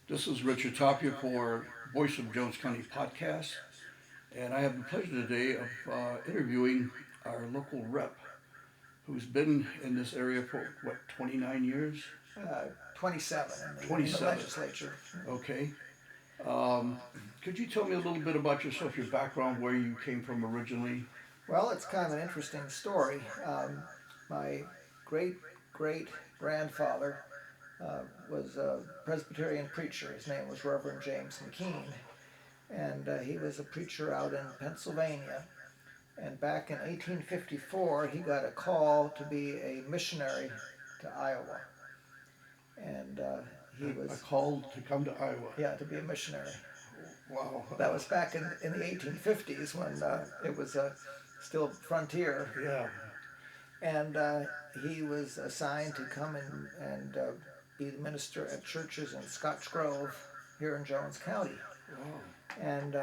This is Richard Tapia for Voice of Jones County podcast, and I have the pleasure today of interviewing our local rep who's been in this area for, 29 years? uh, 27 in the 27. legislature. Okay. Um, could you tell me a little bit about yourself, your background, where you came from originally? Well, it's kind of an interesting story. My great great grandfather was a Presbyterian preacher. His name was Reverend James McKean, and he was a preacher out in Pennsylvania. And back in 1854, he got a call to be a missionary to Iowa, and he I was called to come to Iowa. yeah to be a missionary. Wow. That was back in the 1850s when it was still frontier, Yeah. and he was assigned to come and be the minister at churches in Scotch Grove here in Jones County. Wow. And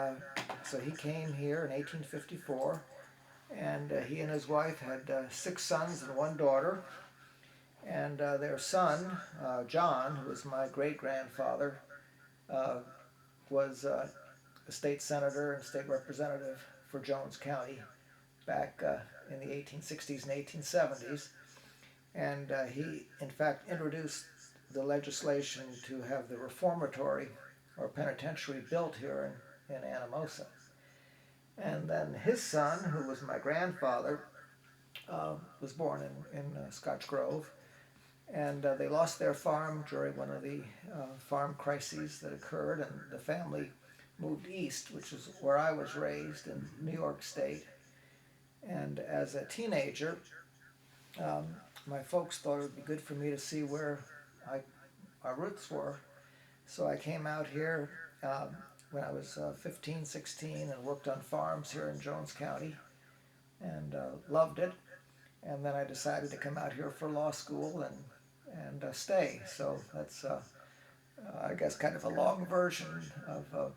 so he came here in 1854, and he and his wife had 6 sons and 1 daughter. And their son, John, who was my great-grandfather, was a state senator and state representative for Jones County back in the 1860s and 1870s. And he, in fact, introduced the legislation to have the reformatory or penitentiary built here in Anamosa. And then his son, who was my grandfather, was born in Scotch Grove. And they lost their farm during one of the farm crises that occurred, and the family moved east, which is where I was raised in New York State. And as a teenager, my folks thought it would be good for me to see where our roots were. So I came out here when I was 15, 16, and worked on farms here in Jones County, and loved it. And then I decided to come out here for law school and stay. So that's, I guess, kind of a long version of a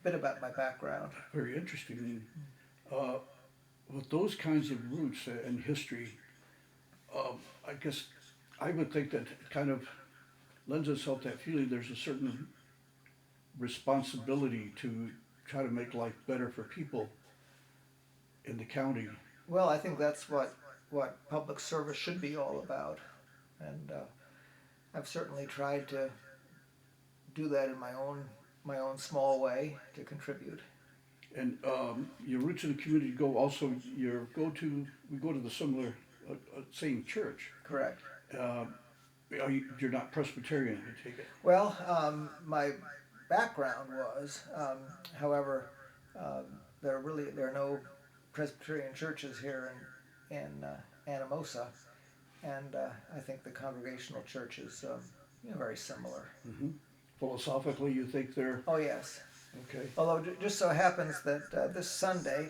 bit about my background. Very interesting. Uh, with those kinds of roots and history, I guess I would think that it kind of lends itself to that feeling there's a certain responsibility to try to make life better for people in the county. Well, I think that's what public service should be all about. And I've certainly tried to do that in my own small way to contribute. And your roots in the community go also. We go to the similar same church. Correct. You're not Presbyterian, I take it. Well, my background was, however, there are no Presbyterian churches here in Anamosa, and I think the Congregational Church is very similar. Mm-hmm. Philosophically, you think they're Oh yes. okay. Although it just so happens that this Sunday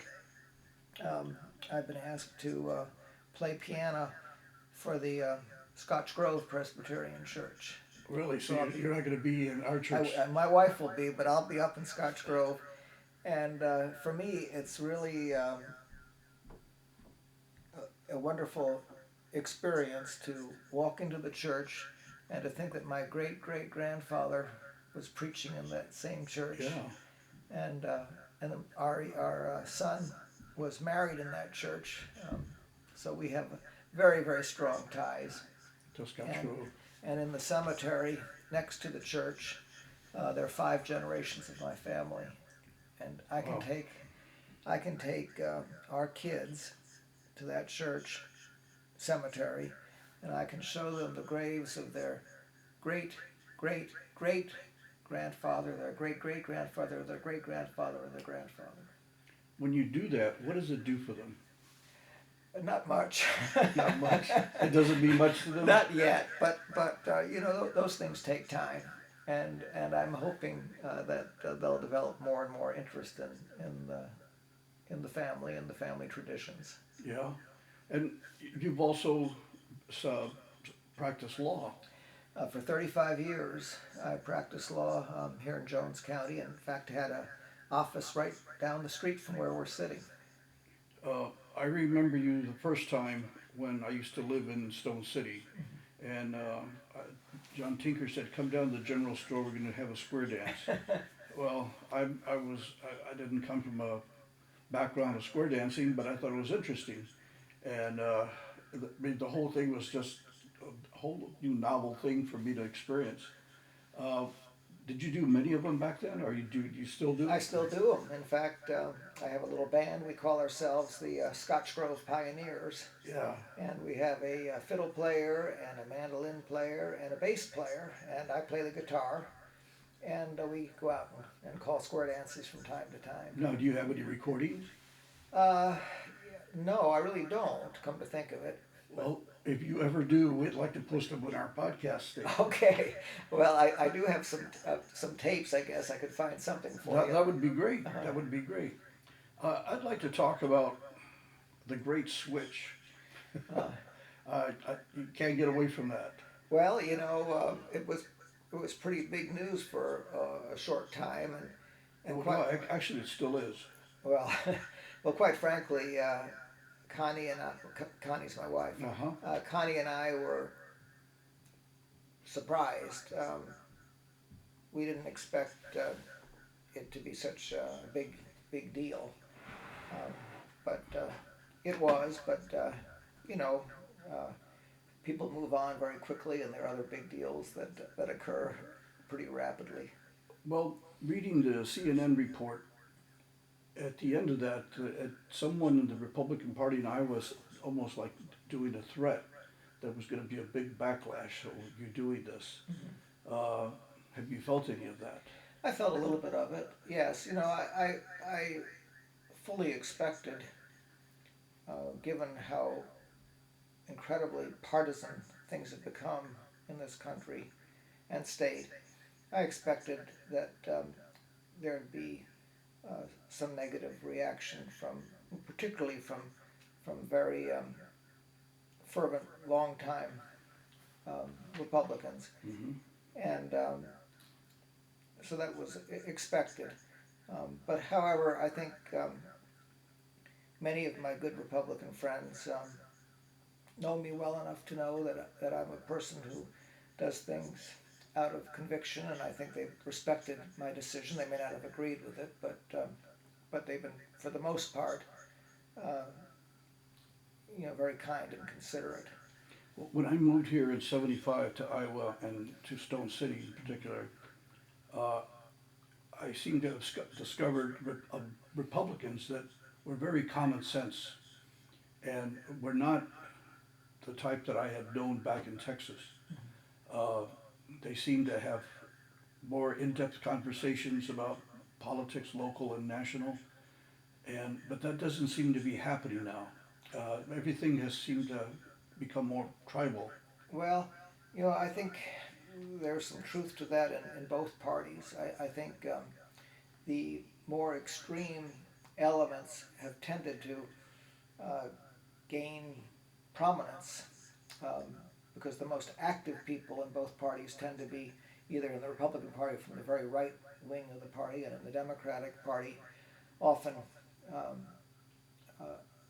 I've been asked to play piano for the Scotch Grove Presbyterian Church. Really? So So you're not going to be in our church? My wife will be, but I'll be up in Scotch Grove. And for me, it's really a wonderful experience to walk into the church and to think that my great-great-grandfather was preaching in that same church. Yeah. And our son was married in that church. So we have very, very strong ties. To Scotch And, Grove. and in the cemetery next to the church, there are 5 generations of my family, and I can Wow. take our kids to that church cemetery, and I can show them the graves of their great great great grandfather, their great great grandfather, their great grandfather, and their grandfather. When you do that, what does it do for them? Not much. Not much. It doesn't mean much to them. Not yet, but those things take time, and I'm hoping that they'll develop more and more interest in the family and the family traditions. Yeah. And you've also practiced law. For 35 years, I practiced law here in Jones County, and in fact had an office right down the street from where we're sitting. I remember you the first time when I used to live in Stone City, and John Tinker said, "Come down to the general store. We're going to have a square dance." Well, I didn't come from a background of square dancing, but I thought it was interesting, and the whole thing was just a whole new novel thing for me to experience. Uh, did you do many of them back then, or you still do? I still do them. In fact, I have a little band. We call ourselves the Scotch Grove Pioneers. Yeah. And we have a fiddle player and a mandolin player and a bass player, and I play the guitar. And we go out and call square dances from time to time. Now, do you have any recordings? Uh, no, I really don't, come to think of it. Well, if you ever do, we'd like to post them on our podcast thing. Okay. Well, I do have some tapes, I guess. I could find something for you. That would be great. That would be great. I'd like to talk about the Great Switch. You can't get away from that. Well, it was pretty big news for a short time, and Actually, it still is. well, well, quite frankly, Connie's my wife. Connie and I were surprised. We didn't expect it to be such a big deal, but it was. But people move on very quickly, and there are other big deals that occur pretty rapidly. Well, reading the CNN report, at the end of that, someone in the Republican Party in Iowa was almost like doing a threat that was going to be a big backlash. So you're doing this. Have you felt any of that? I felt a little bit of it. Yes, I fully expected, given how incredibly partisan things have become in this country and state, I expected that there'd be some negative reaction particularly from very fervent, long-time Republicans, and so that was expected. But however, I think many of my good Republican friends know me well enough to know that I'm a person who does things out of conviction, and I think they've respected my decision. They may not have agreed with it, but they've been, for the most part, very kind and considerate. When I moved here in '75 to Iowa and to Stone City in particular, I seem to have discovered Republicans that were very common sense and were not the type that I had known back in Texas. They seem to have more in-depth conversations about politics, local and national, but that doesn't seem to be happening now. Everything has seemed to become more tribal. Well, I think there's some truth to that in both parties. I think the more extreme elements have tended to gain prominence because the most active people in both parties tend to be either in the Republican Party from the very right wing of the party, and in the Democratic Party often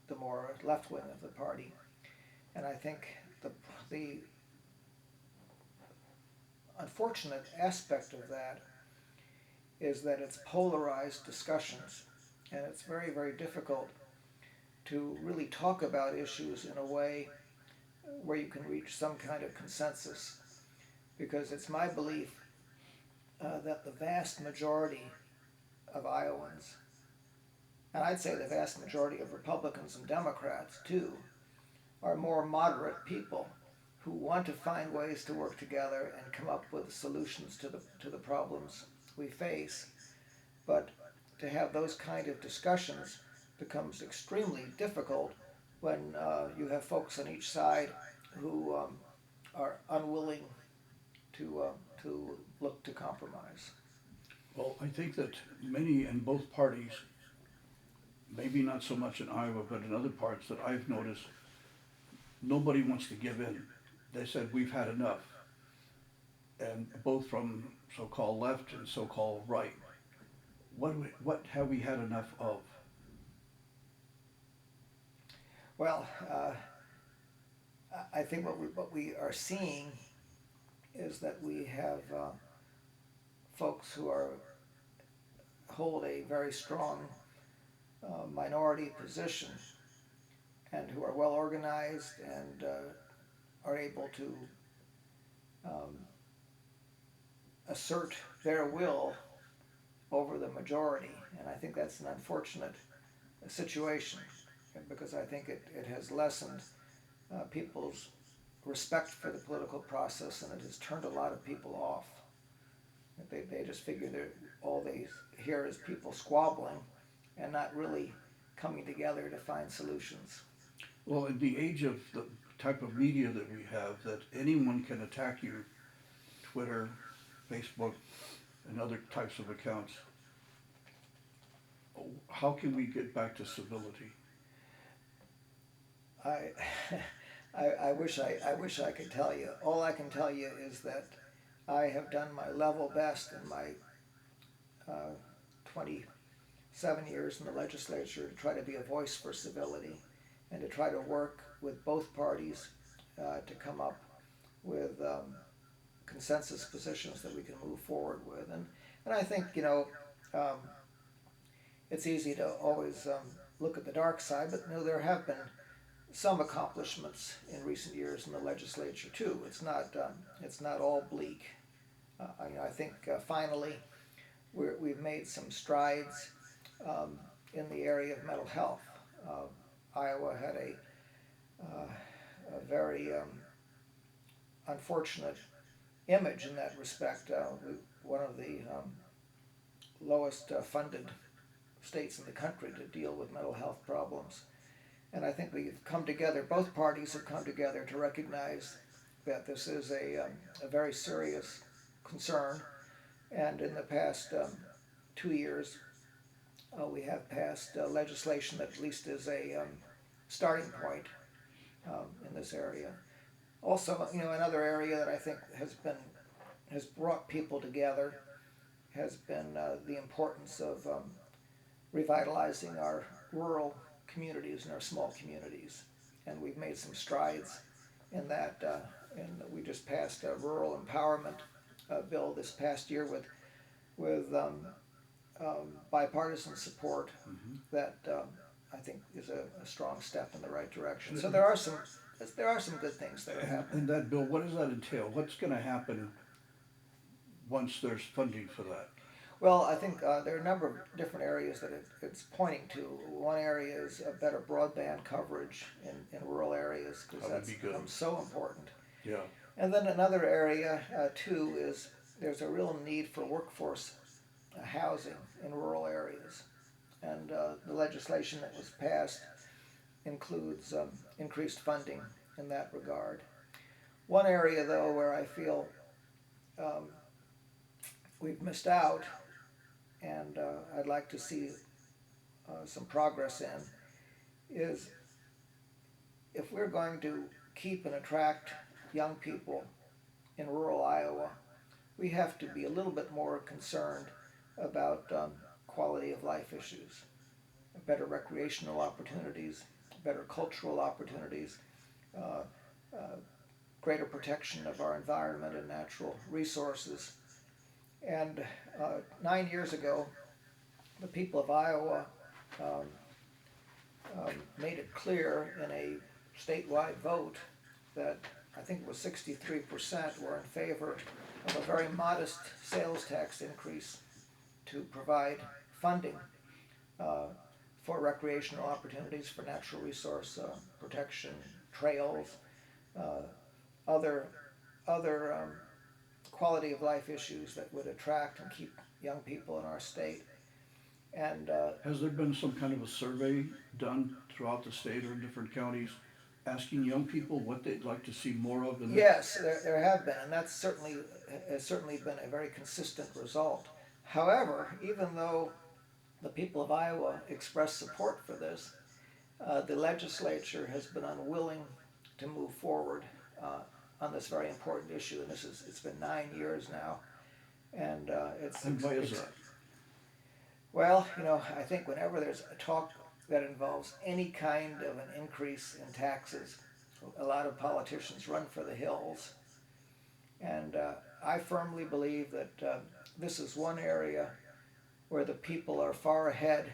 the more left wing of the party. And I think the unfortunate aspect of that is that it's polarized discussions, and it's very, very difficult to really talk about issues in a way where you can reach some kind of consensus, because it's my belief that the vast majority of Iowans, and I'd say the vast majority of Republicans and Democrats too, are more moderate people who want to find ways to work together and come up with solutions to the problems we face. But to have those kind of discussions becomes extremely difficult when you have folks on each side who are unwilling to look to compromise. Well, I think that many in both parties, maybe not so much in Iowa, but in other parts that I've noticed, nobody wants to give in. They said, we've had enough. And both from so-called left and so-called right. What have we had enough of? Well, I think what we are seeing is that we have folks who hold a very strong minority position and who are well organized and are able to assert their will over the majority. And I think that's an unfortunate situation, because I think it has lessened people's respect for the political process, and it has turned a lot of people off. They just figure all they hear is people squabbling and not really coming together to find solutions. Well, in the age of the type of media that we have, that anyone can attack you, Twitter, Facebook, and other types of accounts, how can we get back to civility? I wish I could tell you. All I can tell you is that I have done my level best in my 27 years in the legislature to try to be a voice for civility and to try to work with both parties to come up with consensus positions that we can move forward with. And I think, it's easy to always look at the dark side, but there have been some accomplishments in recent years in the legislature too. It's not all bleak. I think finally we've made some strides in the area of mental health. Iowa had a very unfortunate image in that respect. One of the lowest funded states in the country to deal with mental health problems. And I think we've come together, both parties have come together to recognize that this is a very serious concern. And in the past 2 years, we have passed legislation that at least is a starting point in this area. Also, another area that I think has brought people together has been the importance of revitalizing our rural communities and our small communities, and we've made some strides in that. And we just passed a rural empowerment bill this past year with bipartisan support that I think is a strong step in the right direction. So there are some good things that are happening. And that bill, what does that entail? What's going to happen once there's funding for that? Well, I think there are a number of different areas that it's pointing to. One area is a better broadband coverage in rural areas, because that's become so important. Yeah. And then another area, too, is there's a real need for workforce housing in rural areas. And the legislation that was passed includes increased funding in that regard. One area, though, where I feel we've missed out, and I'd like to see some progress in, is if we're going to keep and attract young people in rural Iowa, we have to be a little bit more concerned about quality of life issues, better recreational opportunities, better cultural opportunities, greater protection of our environment and natural resources. And 9 years ago, the people of Iowa made it clear in a statewide vote that I think it was 63% were in favor of a very modest sales tax increase to provide funding for recreational opportunities, for natural resource protection, trails, other quality of life issues that would attract and keep young people in our state. And has there been some kind of a survey done throughout the state or in different counties asking young people what they'd like to see more of? Yes, there have been, and that's has certainly been a very consistent result. However, even though the people of Iowa expressed support for this, the legislature has been unwilling to move forward on this very important issue, and it's been 9 years now, and And why is that? Well, I think whenever there's a talk that involves any kind of an increase in taxes, a lot of politicians run for the hills, And I firmly believe that this is one area where the people are far ahead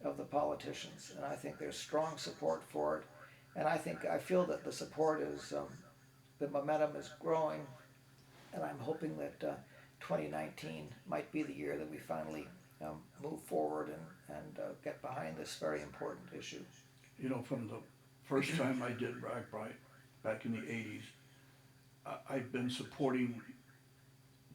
of the politicians, and I think there's strong support for it. And I feel that the support is, the momentum is growing, and I'm hoping that 2019 might be the year that we finally move forward and get behind this very important issue. You know, from the first time I did RAGBRAI back in the 80s, I've been supporting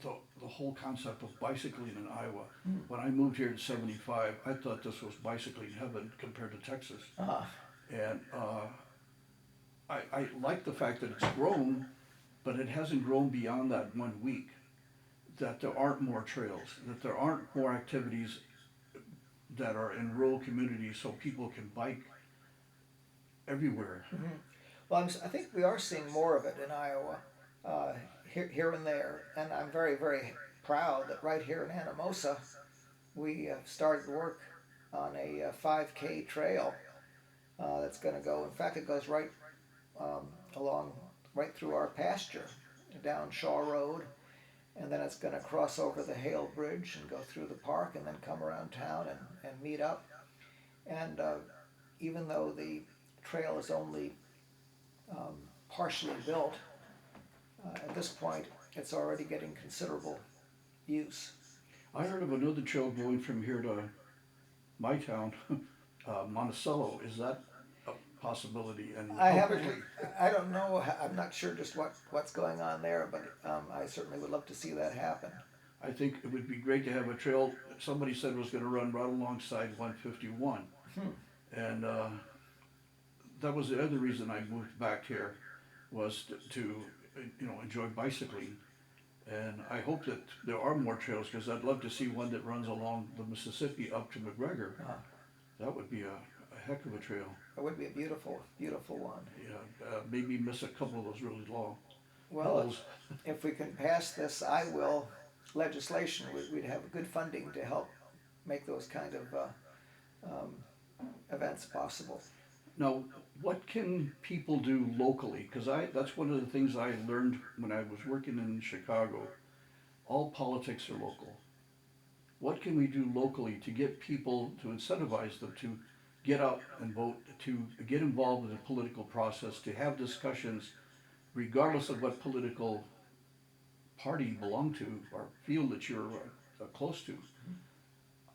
the whole concept of bicycling in Iowa. When I moved here in '75, I thought this was bicycling heaven compared to Texas. And I like the fact that it's grown, but it hasn't grown beyond that 1 week. That there aren't more trails, that there aren't more activities that are in rural communities so people can bike everywhere. Well, I think we are seeing more of it in Iowa, here and there, and I'm very, very proud that right here in Anamosa, we started work on a 5K trail that's going to go. In fact, it goes right along, right through our pasture, down Shaw Road, and then it's going to cross over the Hale Bridge and go through the park and then come around town and meet up. And even though the trail is only partially built, at this point it's already getting considerable use. I heard of another trail going from here to my town, Monticello. Is that a possibility? And I don't know. I'm not sure just what's going on there, but I certainly would love to see that happen. I think it would be great to have a trail. Somebody said was going to run right alongside 151, and that was the other reason I moved back here, was to enjoy bicycling. And I hope that there are more trails, because I'd love to see one that runs along the Mississippi up to McGregor. That would be a heck of a trail. It would be a beautiful, beautiful one. Yeah, maybe miss a couple of those really long hills. If we can pass this I will legislation, we'd have good funding to help make those kind of events possible. Now, what can people do locally? Because that's one of the things I learned when I was working in Chicago. All politics are local. What can we do locally to get people, to incentivize them to get out and vote, to get involved in the political process, to have discussions, regardless of what political party you belong to or feel that you're close to?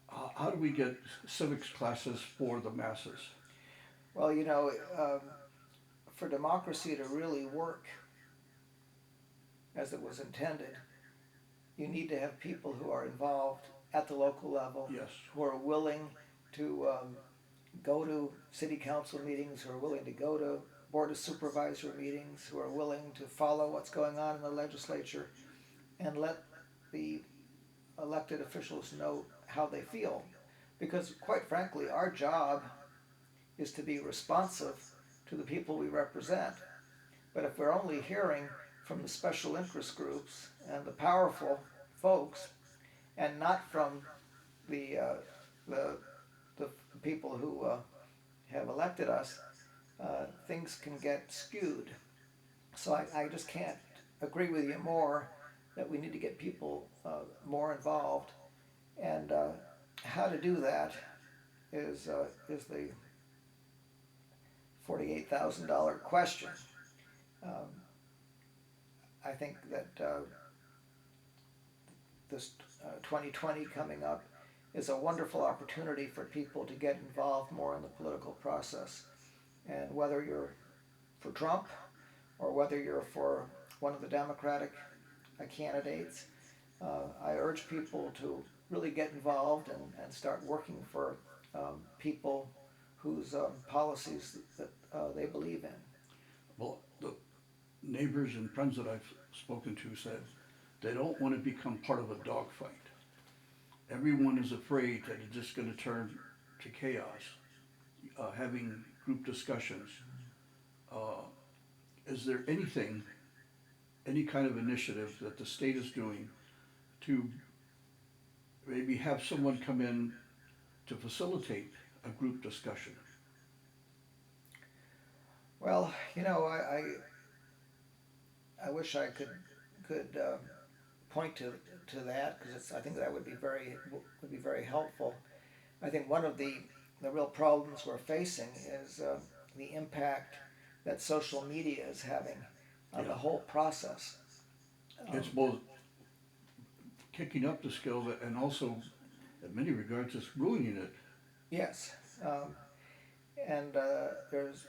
How do we get civics classes for the masses? Well, for democracy to really work as it was intended, you need to have people who are involved at the local level, Yes. who are willing to go to city council meetings, who are willing to go to board of supervisor meetings, who are willing to follow what's going on in the legislature, and let the elected officials know how they feel. Because quite frankly, our job is to be responsive to the people we represent. But if we're only hearing from the special interest groups and the powerful folks, and not from the people who have elected us, things can get skewed. So I just can't agree with you more that we need to get people more involved. And how to do that is the $48,000 question. I think that this 2020 coming up is a wonderful opportunity for people to get involved more in the political process. And whether you're for Trump or whether you're for one of the Democratic candidates, I urge people to really get involved and start working for people whose policies that they believe in. Well, the neighbors and friends that I've spoken to said they don't want to become part of a dogfight. Everyone is afraid that it's just going to turn to chaos, having group discussions. Is there any kind of initiative that the state is doing to maybe have someone come in to facilitate a group discussion? Well, I wish I could could point to that, because I think that would be very helpful. I think one of the real problems we're facing is the impact that social media is having on the whole process. It's both kicking up the skill and also, in many regards, it's ruining it. Yes, and there's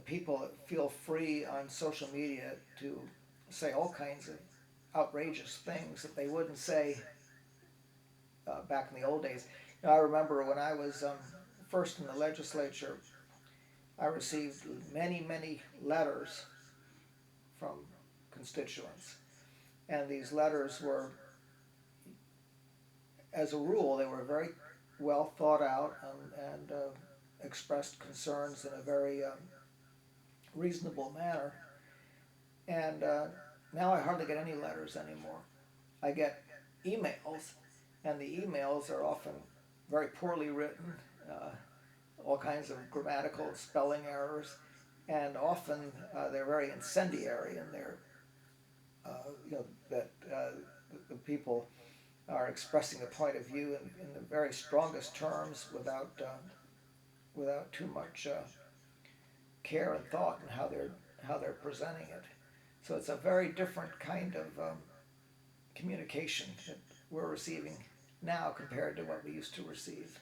people that feel free on social media to say all kinds of outrageous things that they wouldn't say back in the old days. I remember when I was first in the legislature, I received many letters from constituents, and these letters were, as a rule, they were very well thought out and expressed concerns in a very reasonable manner. And now I hardly get any letters anymore. I get emails, and the emails are often very poorly written, all kinds of grammatical spelling errors, and often they're very incendiary in their, that the people are expressing a point of view in the very strongest terms without too much care and thought in how they're presenting it. So it's a very different kind of communication that we're receiving now compared to what we used to receive.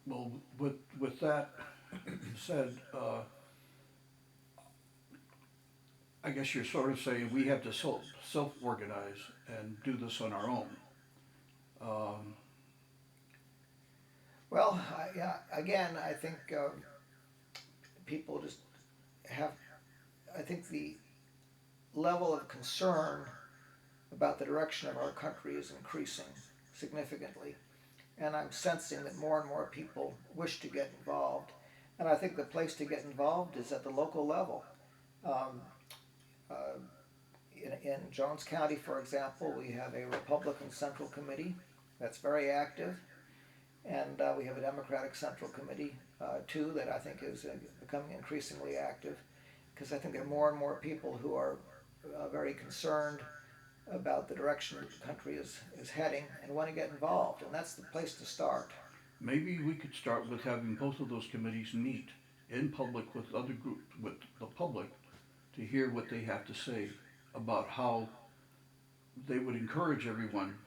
Well, with that said, I guess you're sort of saying we have to self-organize and do this on our own. Well, again, I think people just have, I think the level of concern about the direction of our country is increasing significantly. And I'm sensing that more and more people wish to get involved. And I think the place to get involved is at the local level. In Jones County, for example, we have a Republican Central Committee that's very active. And we have a Democratic Central Committee, too, that I think is becoming increasingly active, because I think there are more and more people who are very concerned about the direction the country is heading and want to get involved, and that's the place to start. Maybe we could start with having both of those committees meet in public with other groups, with the public, to hear what they have to say about how they would encourage everyone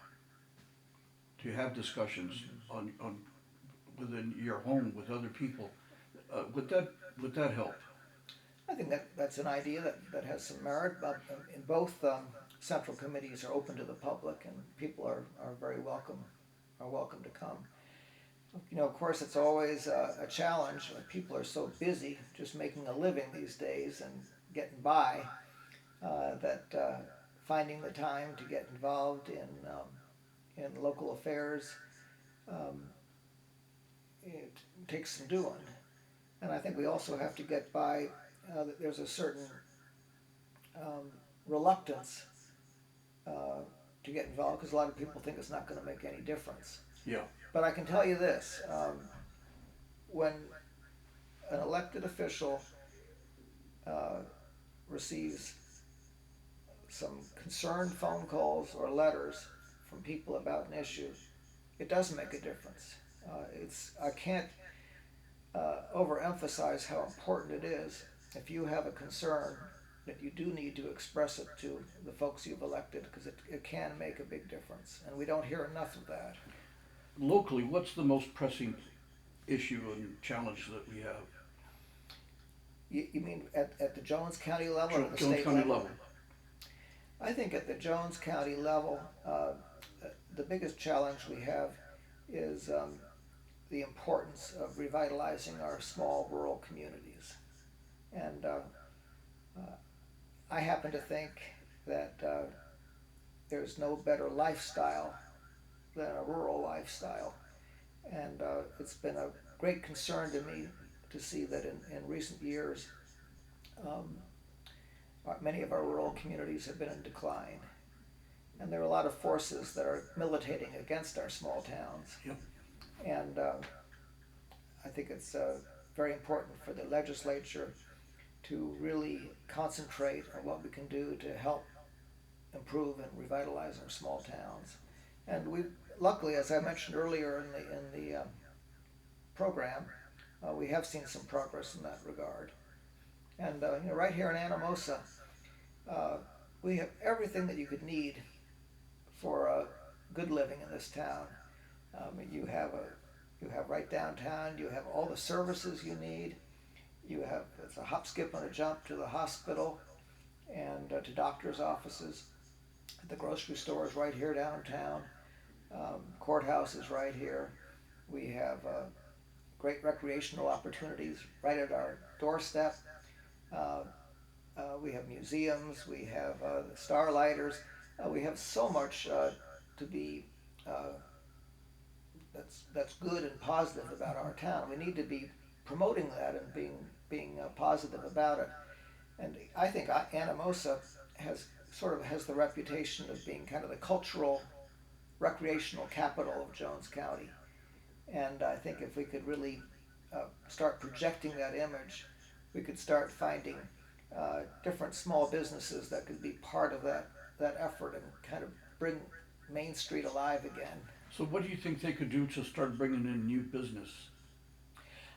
to have discussions on within your home with other people. Would that help? I think that's an idea that has some merit. In both central committees are open to the public, and people are very welcome to come. Of course, it's always a challenge when people are so busy just making a living these days and getting by that finding the time to get involved in local affairs, it takes some doing. And I think we also have to get by that there's a certain reluctance to get involved, because a lot of people think it's not going to make any difference. Yeah. But I can tell you this, when an elected official receives some concerned phone calls or letters from people about an issue, it does make a difference. I can't overemphasize how important it is. If you have a concern, that you do need to express it to the folks you've elected, because it can make a big difference, and we don't hear enough of that. Locally, what's the most pressing issue and challenge that we have? You mean at the Jones County level or the Jones state County level? I think at the Jones County level, the biggest challenge we have is the importance of revitalizing our small rural communities. And I happen to think that there's no better lifestyle than a rural lifestyle. And it's been a great concern to me to see that in recent years, many of our rural communities have been in decline. And there are a lot of forces that are militating against our small towns. Yep. And I think it's very important for the legislature to really concentrate on what we can do to help improve and revitalize our small towns. And we, luckily, as I mentioned earlier in the program, we have seen some progress in that regard. And right here in Anamosa, we have everything that you could need for good living in this town. You have right downtown. You have all the services you need. It's a hop, skip, and a jump to the hospital and to doctors' offices. The grocery store is right here downtown. Courthouse is right here. We have great recreational opportunities right at our doorstep. We have museums. We have the Starlighters. We have so much to be that's good and positive about our town. We need to be promoting that and being positive about it. And I think Anamosa has the reputation of being kind of the cultural, recreational capital of Jones County. And I think if we could really start projecting that image, we could start finding different small businesses that could be part of that effort and kind of bring Main Street alive again. So what do you think they could do to start bringing in new business?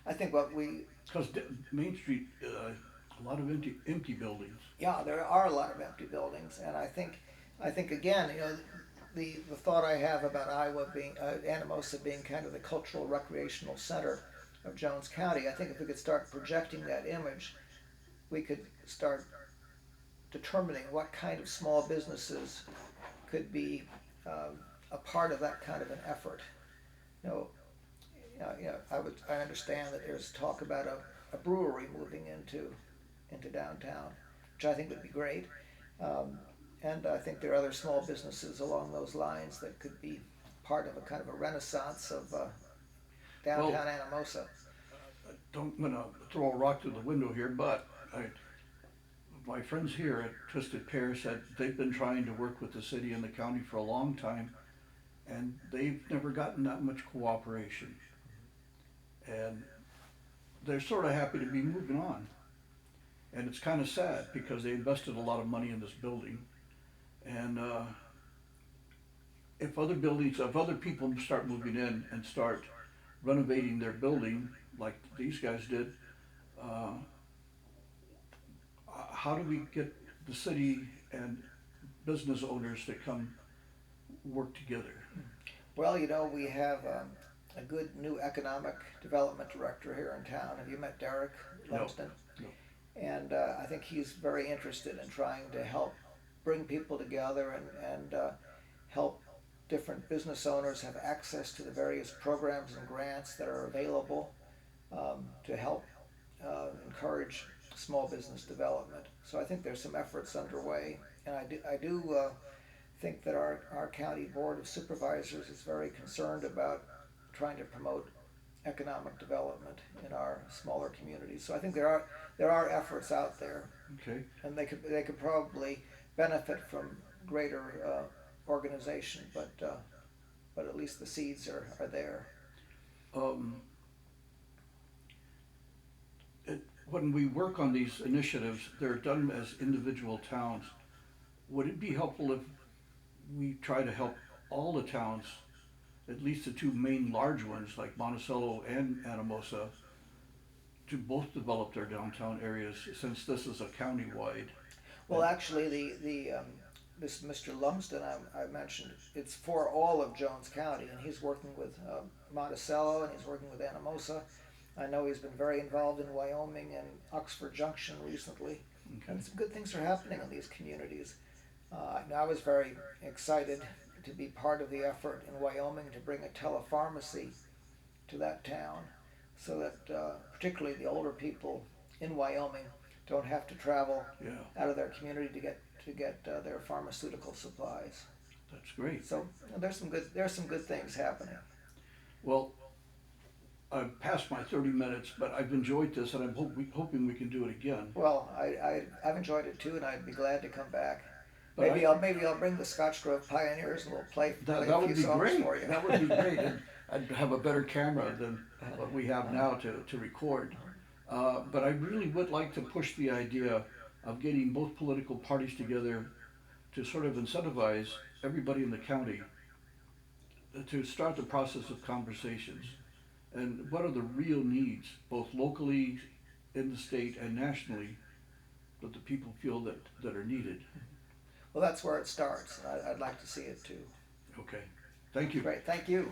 I think because Main Street, a lot of empty buildings. Yeah, there are a lot of empty buildings, and I think again, the thought I have about Anamosa being kind of the cultural recreational center of Jones County. I think if we could start projecting that image, we could start determining what kind of small businesses could be a part of that kind of an effort. I understand that there's talk about a brewery moving into downtown, which I think would be great. And I think there are other small businesses along those lines that could be part of a kind of a renaissance of downtown Anamosa. I'm going to throw a rock through the window here, but my friends here at Twisted Pear said they've been trying to work with the city and the county for a long time, and they've never gotten that much cooperation. And they're sort of happy to be moving on. And it's kind of sad because they invested a lot of money in this building. And if other people start moving in and start renovating their building like these guys did, how do we get the city and business owners to come work together? Well, we have a good new economic development director here in town. Have you met Derek Lumsden? No. And I think he's very interested in trying to help bring people together and help different business owners have access to the various programs and grants that are available to help encourage small business development. So I think there's some efforts underway, and I do think that our county board of supervisors is very concerned about trying to promote economic development in our smaller communities. So I think there are efforts out there. Okay. And they could probably benefit from greater organization, but at least the seeds are there. When we work on these initiatives, they're done as individual towns. Would it be helpful if we try to help all the towns, at least the two main large ones like Monticello and Anamosa, to both develop their downtown areas, since this is a county-wide? Well, actually, this Mr. Lumsden I mentioned, it's for all of Jones County, and he's working with Monticello and he's working with Anamosa. I know he's been very involved in Wyoming and Oxford Junction recently, and some good things are happening in these communities. I was very excited to be part of the effort in Wyoming to bring a telepharmacy to that town, so that particularly the older people in Wyoming don't have to travel out of their community to get their pharmaceutical supplies. That's great. So there's some good things happening. Well, I've passed my 30 minutes, but I've enjoyed this, and I'm hoping we can do it again. Well, I've enjoyed it too, and I'd be glad to come back. But Maybe I'll bring the Scotch Grove Pioneers and we'll play a few songs for you. That would be great. And I'd have a better camera than what we have now to record. But I really would like to push the idea of getting both political parties together to sort of incentivize everybody in the county to start the process of conversations. And what are the real needs, both locally, in the state, and nationally, that the people feel that are needed? Well, that's where it starts. I'd like to see it too. Okay, thank you. Great, thank you.